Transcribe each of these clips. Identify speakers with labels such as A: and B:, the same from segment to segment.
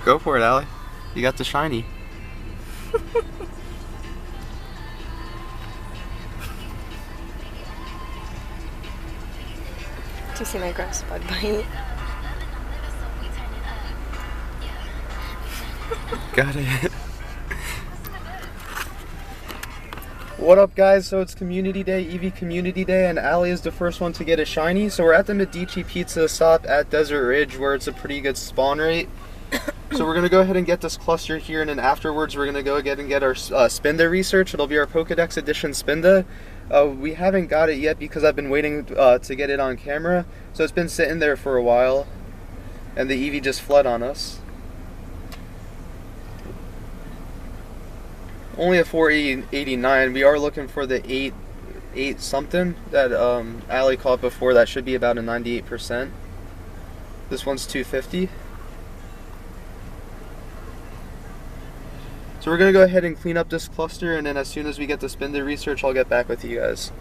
A: Go for it, Allie. You got the shiny.
B: Do you see my gross bug bite?
A: Got it. What up, guys? So it's Community Day, Eevee Community Day, and Allie is the first one to get a shiny. So we're at the Medici Pizza stop at Desert Ridge, where it's a pretty good spawn rate. So we're gonna go ahead and get this cluster here, and then afterwards we're gonna go ahead and get our Spinda research. It'll be our Pokedex edition Spinda. We haven't got it yet because I've been waiting to get it on camera. So it's been sitting there for a while, and the Eevee just fled on us. Only a 489. We are looking for the 8 something that Allie caught before. That should be about a 98%. This one's 250. So we're going to go ahead and clean up this cluster, and then as soon as we get the Spinda research, I'll get back with you guys.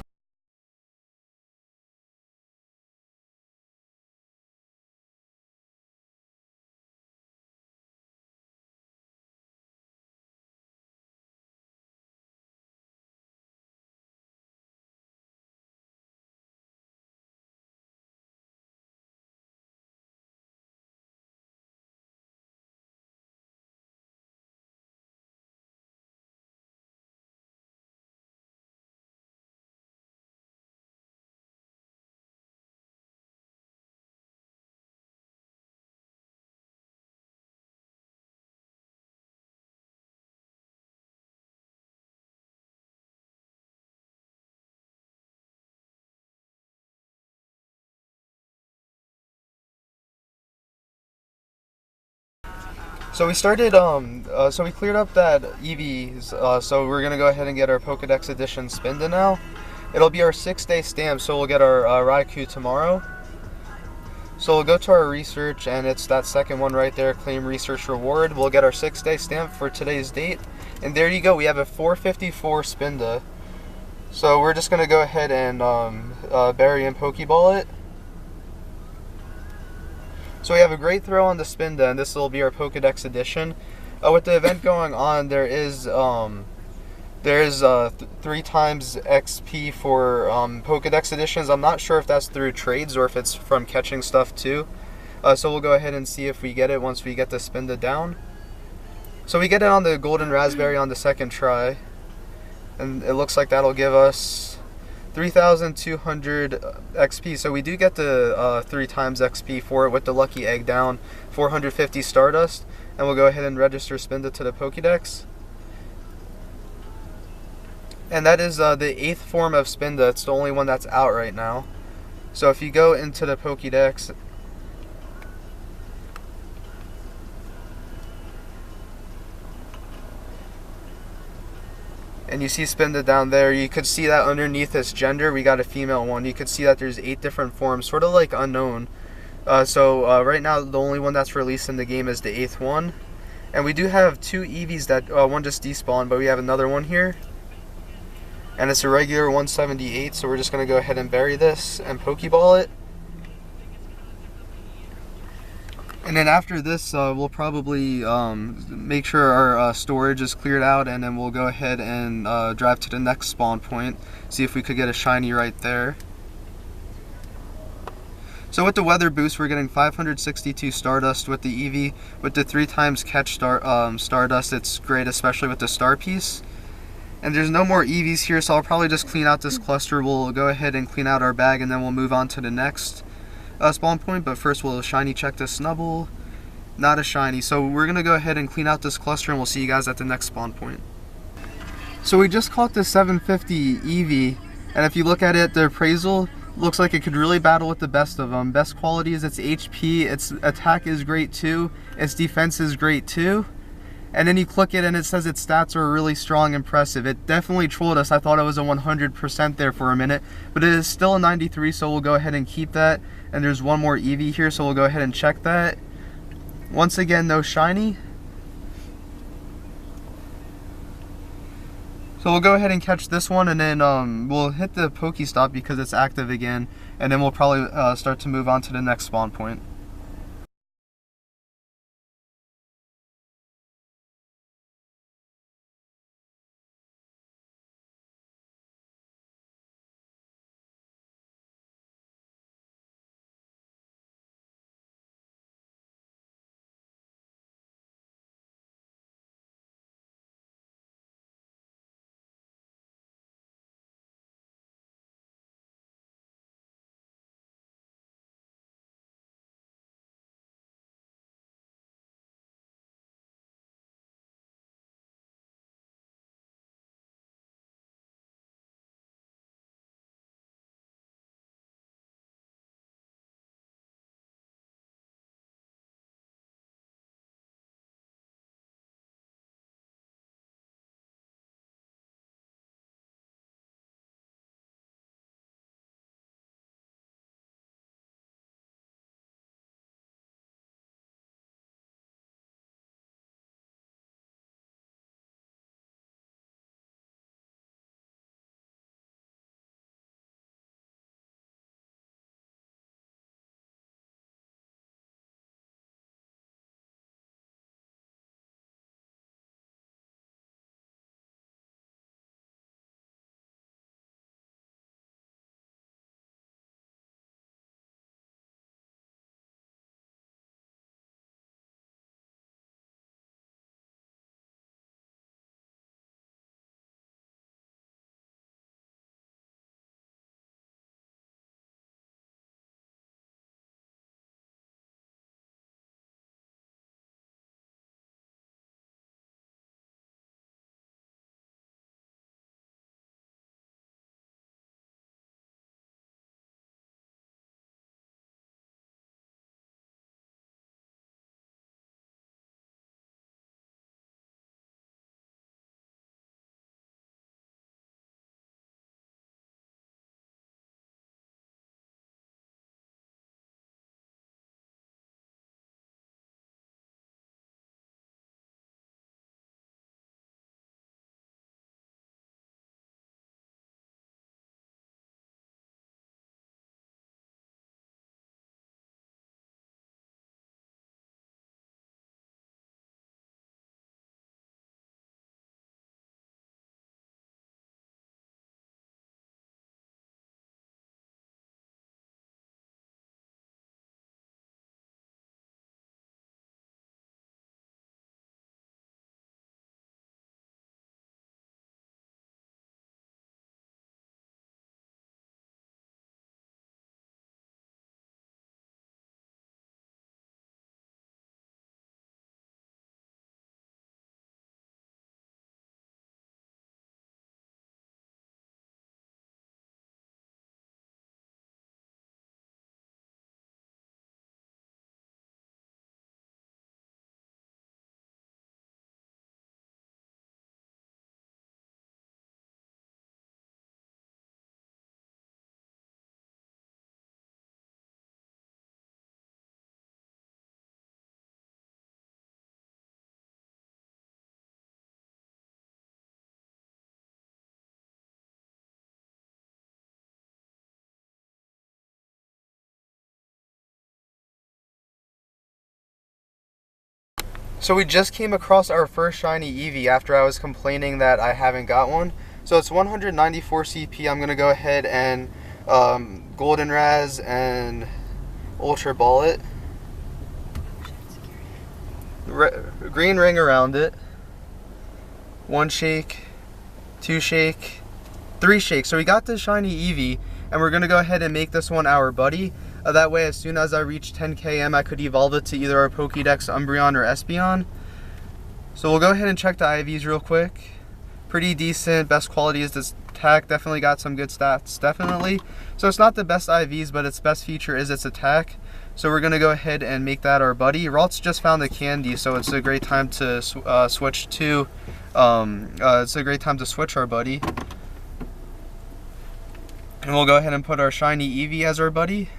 A: So we started, so we cleared up that Eevees, so we're going to go ahead and get our Pokedex edition Spinda now. It'll be our 6-day stamp, so we'll get our Raikou tomorrow. So we'll go to our research, and it's that second one right there, claim research reward. We'll get our 6-day stamp for today's date, and there you go, we have a 454 Spinda. So we're just going to go ahead and bury and Pokeball it. So we have a great throw on the Spinda, and this will be our Pokedex edition. With the event going on, there is 3 times XP for Pokedex editions. I'm not sure if that's through trades or if it's from catching stuff too. So we'll go ahead and see if we get it once we get the Spinda down. So we get it on the Golden Raspberry on the second try, and it looks like that'll give us 3,200 XP, so we do get the 3 times XP for it with the lucky egg down, 450 Stardust, and we'll go ahead and register Spinda to the Pokedex. And that is the 8th form of Spinda. It's the only one that's out right now. So if you go into the Pokedex, and you see Spinda down there, you could see that underneath its gender, we got a female one. You could see that there's 8 different forms, sort of like unknown. So right now, the only one that's released in the game is the 8th one. And we do have 2 Eevees that, one just despawned, but we have another one here. And it's a regular 178, so we're just going to go ahead and bury this and Pokeball it. And then after this, we'll probably make sure our storage is cleared out, and then we'll go ahead and drive to the next spawn point, see if we could get a shiny right there. So with the weather boost, we're getting 562 Stardust with the Eevee. With the 3 times catch Stardust, it's great, especially with the star piece. And there's no more Eevees here, so I'll probably just clean out this cluster. We'll go ahead and clean out our bag, and then we'll move on to the next spawn point. But first we'll shiny check this Snubbull. Not a shiny, so we're gonna go ahead and clean out this cluster, and we'll see you guys at the next spawn point. So we just caught this 750 Eevee, and if you look at it, the appraisal looks like it could really battle with the best of them. Best quality is its HP, its attack is great too, its defense is great too. And then you click it and it says its stats are really strong, impressive. It definitely trolled us. I thought it was a 100% there for a minute, but it is still a 93, so we'll go ahead and keep that. And there's one more Eevee here, so we'll go ahead and check that. Once again, no shiny. So we'll go ahead and catch this one, and then we'll hit the Pokestop because it's active again, and then we'll probably start to move on to the next spawn point. So we just came across our first shiny Eevee after I was complaining that I haven't got one. So it's 194 CP. I'm going to go ahead and Golden Raz and Ultra Ball it. Green ring around it. 1 shake, 2 shake, 3 shake. So we got this shiny Eevee, and we're going to go ahead and make this one our buddy. That way, as soon as I reach 10 km, I could evolve it to either our Pokédex Umbreon or Espeon. So we'll go ahead and check the IVs real quick. Pretty decent. Best quality is this attack. Definitely got some good stats, definitely. So it's not the best IVs, but its best feature is its attack. So we're going to go ahead and make that our buddy. Ralts just found a candy, so it's a great time to switch to... it's a great time to switch our buddy. And we'll go ahead and put our shiny Eevee as our buddy.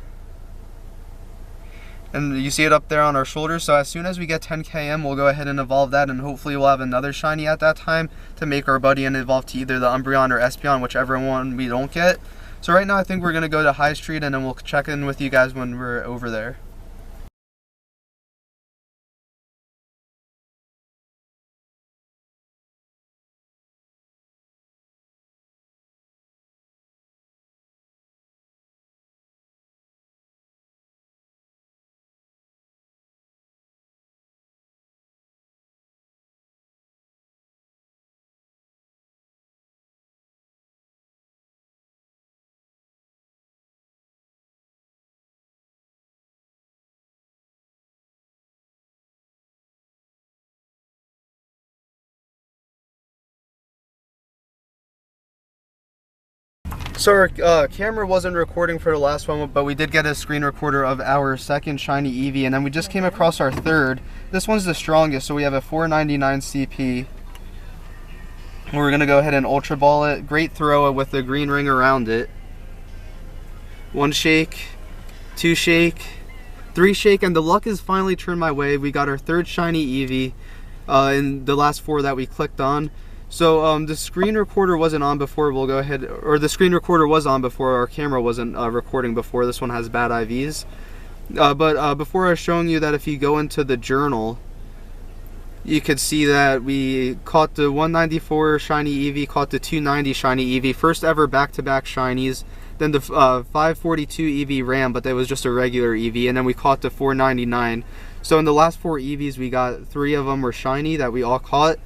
A: And you see it up there on our shoulders. So as soon as we get 10 km, we'll go ahead and evolve that, and hopefully we'll have another shiny at that time to make our buddy and evolve to either the Umbreon or Espeon, whichever one we don't get. So right now I think we're going to go to High Street, and then we'll check in with you guys when we're over there. So our camera wasn't recording for the last one, but we did get a screen recorder of our second shiny Eevee, and then we just came across our third. This one's the strongest, so we have a 499 CP. We're going to go ahead and Ultra Ball it. Great throw with the green ring around it. 1 shake, 2 shake, 3 shake, and the luck has finally turned my way. We got our third shiny Eevee in the last 4 that we clicked on. So the screen recorder wasn't on before. We'll go ahead, or the screen recorder was on before. Our camera wasn't recording before. This one has bad IVs. But before I was showing you that if you go into the journal, you could see that we caught the 194 shiny Eevee, caught the 290 shiny Eevee, first ever back-to-back shinies. Then the 542 Eevee ran, but that was just a regular Eevee, and then we caught the 499. So in the last 4 Eevees, we got 3 of them were shiny that we all caught.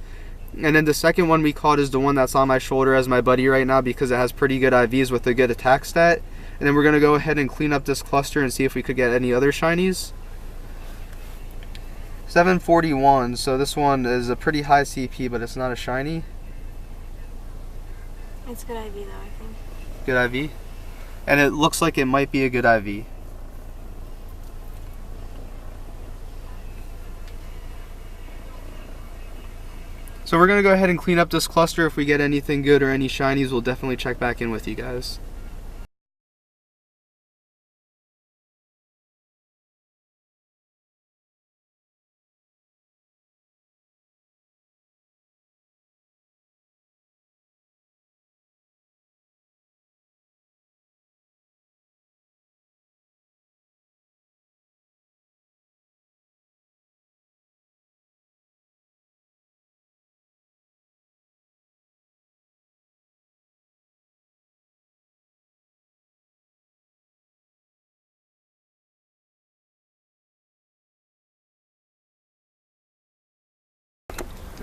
A: And then the second one we caught is the one that's on my shoulder as my buddy right now, because it has pretty good IVs with a good attack stat. And then we're going to go ahead and clean up this cluster and see if we could get any other shinies. 741, so this one is a pretty high CP, but it's not a shiny.
B: It's good IV though, I think.
A: Good IV? And it looks like it might be a good IV. So we're going to go ahead and clean up this cluster. If we get anything good or any shinies, we'll definitely check back in with you guys.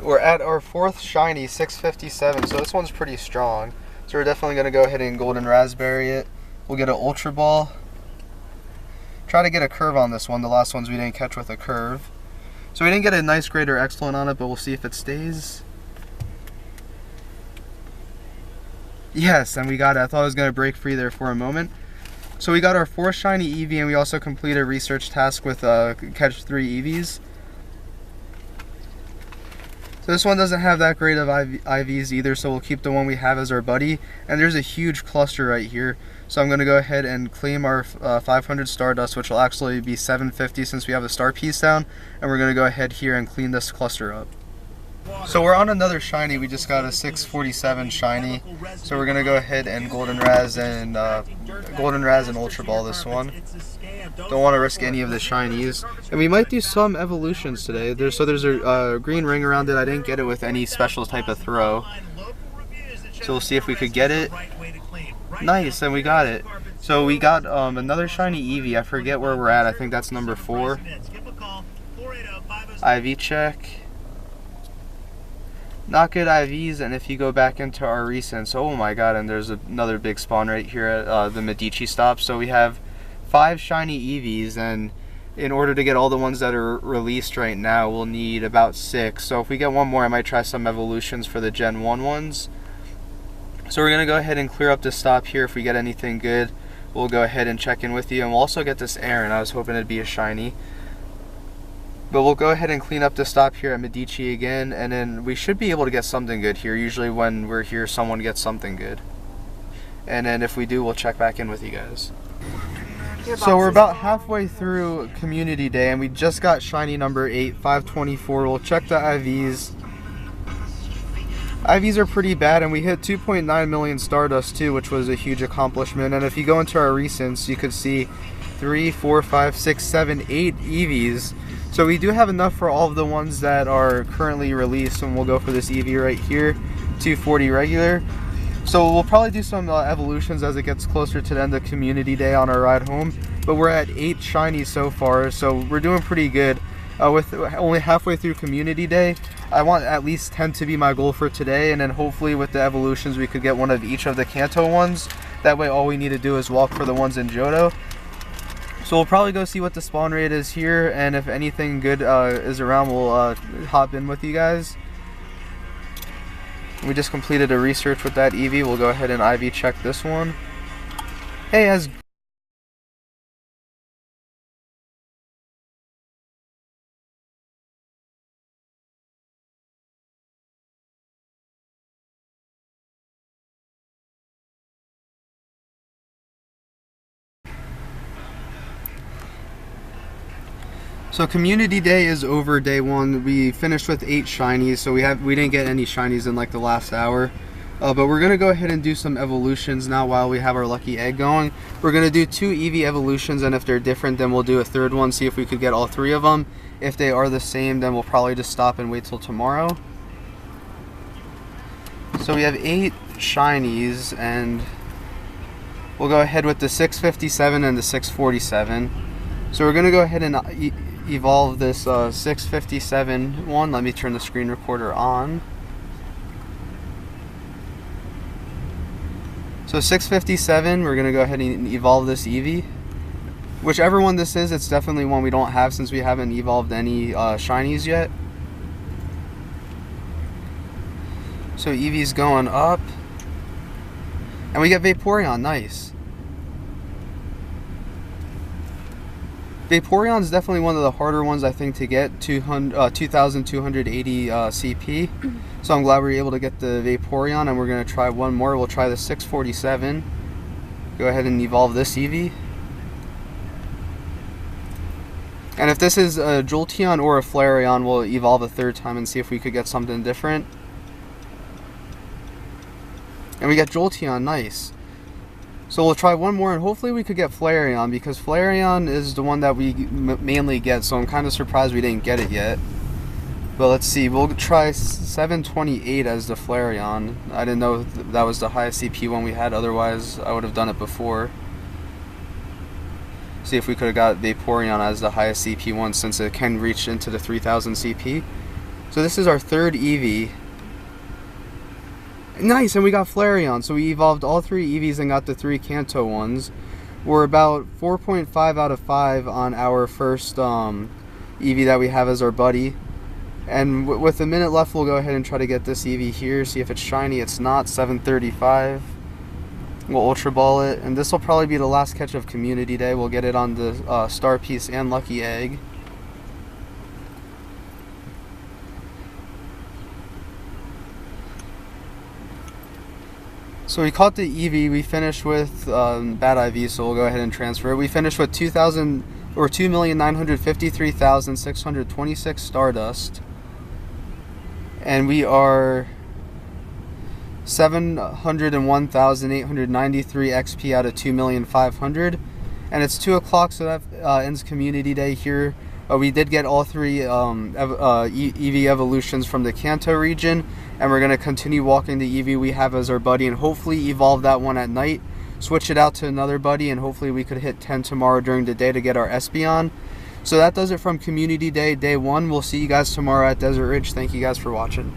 A: We're at our 4th shiny, 657, so this one's pretty strong. So we're definitely going to go ahead and Golden Raspberry it. We'll get an Ultra Ball. Try to get a curve on this one. The last ones we didn't catch with a curve. So we didn't get a nice grade or excellent on it, but we'll see if it stays. Yes, and we got it. I thought I was going to break free there for a moment. So we got our 4th shiny Eevee, and we also completed a research task with catch 3 Eevees. So this one doesn't have that great of IVs either, so we'll keep the one we have as our buddy. And there's a huge cluster right here, so I'm going to go ahead and claim our 500 Stardust, which will actually be 750 since we have the star piece down. And we're going to go ahead here and clean this cluster up. So we're on another shiny. We just got a 647 shiny. So we're gonna go ahead and Golden Raz and Ultra Ball this one. Don't want to risk any of the shinies. And we might do some evolutions today. There's a green ring around it. I didn't get it with any special type of throw. So we'll see if we could get it. Nice, and we got it. So we got another shiny Eevee. I forget where we're at. I think that's number 4. IV check. Not good IVs, and if you go back into our recents, oh my god, and there's another big spawn right here at the Medici stop. So we have 5 shiny Eevees, and in order to get all the ones that are released right now, we'll need about 6. So if we get one more, I might try some evolutions for the Gen 1 ones. So we're going to go ahead and clear up the stop here. If we get anything good, we'll go ahead and check in with you, and we'll also get this Aaron. I was hoping it'd be a shiny. But we'll go ahead and clean up the stop here at Medici again, and then we should be able to get something good here. Usually when we're here, someone gets something good. And then if we do, we'll check back in with you guys. So we're about halfway through Community Day, and we just got shiny number 8, 524. We'll check the IVs. IVs are pretty bad, and we hit 2.9 million Stardust too, which was a huge accomplishment. And if you go into our recents, you could see 3, 4, 5, 6, 7, 8 Eevees. So we do have enough for all of the ones that are currently released, and we'll go for this Eevee right here, 240 regular. So we'll probably do some evolutions as it gets closer to the end of Community Day on our ride home. But we're at 8 shinies so far, so we're doing pretty good. With only halfway through Community Day, I want at least 10 to be my goal for today, and then hopefully with the evolutions we could get one of each of the Kanto ones. That way all we need to do is walk for the ones in Johto. So we'll probably go see what the spawn rate is here, and if anything good is around, we'll hop in with you guys. We just completed a research with that Eevee. We'll go ahead and IV check this one. Hey, as So Community Day is over. Day 1. We finished with 8 shinies, so we didn't get any shinies in like the last hour. But we're gonna go ahead and do some evolutions now while we have our lucky egg going. We're gonna do 2 Eevee evolutions, and if they're different, then we'll do a third one. See if we could get all 3 of them. If they are the same, then we'll probably just stop and wait till tomorrow. So we have 8 shinies, and we'll go ahead with the 657 and the 647. So we're gonna go ahead and evolve this 657 one. Let me turn the screen recorder on. So 657, we're gonna go ahead and evolve this Eevee. Whichever one this is, it's definitely one we don't have since we haven't evolved any shinies yet. So Eevee's going up, and we get Vaporeon. Nice. Vaporeon's definitely one of the harder ones, I think, to get. 2,280 CP. So I'm glad we were able to get the Vaporeon, and we're going to try one more. We'll try the 647. Go ahead and evolve this Eevee. And if this is a Jolteon or a Flareon, we'll evolve a third time and see if we could get something different. And we got Jolteon. Nice. So we'll try one more, and hopefully we could get Flareon, because Flareon is the one that we mainly get, so I'm kind of surprised we didn't get it yet. But let's see, we'll try 728 as the Flareon. I didn't know that was the highest CP one we had, otherwise I would have done it before. See if we could have got Vaporeon as the highest CP one, since it can reach into the 3000 CP. So this is our third Eevee. Nice, and we got Flareon, so we evolved all 3 Eevees and got the 3 Kanto ones. We're about 4.5 out of 5 on our first Eevee that we have as our buddy. And with a minute left, we'll go ahead and try to get this Eevee here, see if it's shiny. It's not. 735. We'll Ultra Ball it, and this will probably be the last catch of Community Day. We'll get it on the Star Piece and Lucky Egg. So we caught the Eevee. We finished with bad IV, so we'll go ahead and transfer it. We finished with 2,953,626 Stardust. and we are 701,893 XP out of 2,500,000, and it's 2 o'clock, so that ends Community Day here. We did get all 3 Eevee evolutions from the Kanto region, and we're going to continue walking the Eevee we have as our buddy and hopefully evolve that one at night, switch it out to another buddy, and hopefully we could hit 10 tomorrow during the day to get our Espeon. So that does it from Community Day, Day 1. We'll see you guys tomorrow at Desert Ridge. Thank you guys for watching.